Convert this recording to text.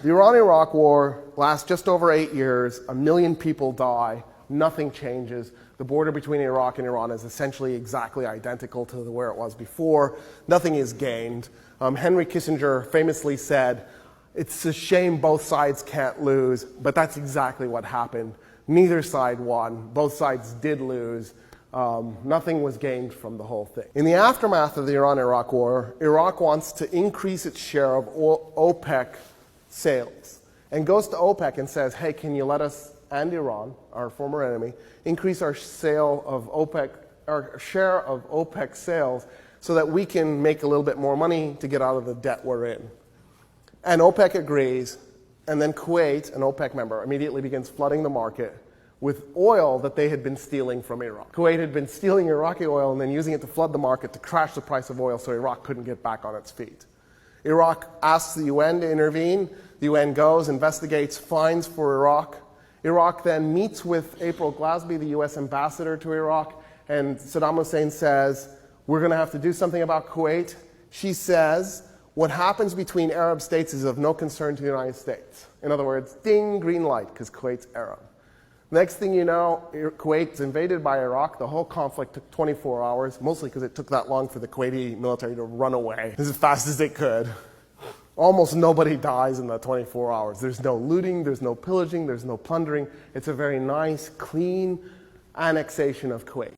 The Iran-Iraq war lasts just over 8 years. 1 million people die. Nothing changes. The border between Iraq and Iran is essentially exactly identical to where it was before. Nothing is gained. Henry Kissinger famously said, "It's a shame both sides can't lose," but that's exactly what happened. Neither side won. Both sides did lose. Nothing was gained from the whole thing. In the aftermath of the Iran-Iraq war, Iraq wants to increase its share of OPEC sales and goes to OPEC and says, "Hey, can you let us and Iran, our former enemy, increase our share of OPEC sales so that we can make a little bit more money to get out of the debt we're in?" And OPEC agrees, and then Kuwait, an OPEC member, immediately begins flooding the market with oil that they had been stealing from Iraq. Kuwait had been stealing Iraqi oil and then using it to flood the market to crash the price of oil so Iraq couldn't get back on its feet. Iraq asks the UN to intervene. The UN goes, investigates, fines for Iraq. Iraq then meets with April Glasby, the US ambassador to Iraq, and Saddam Hussein says, "We're going to have to do something about Kuwait." She says, "What happens between Arab states is of no concern to the United States." In other words, ding, green light, because Kuwait's Arab. Next thing you know, Kuwait's invaded by Iraq. The whole conflict took 24 hours, mostly because it took that long for the Kuwaiti military to run away as fast as it could. Almost nobody dies in the 24 hours. There's no looting, there's no pillaging, there's no plundering. It's a very nice, clean annexation of Kuwait.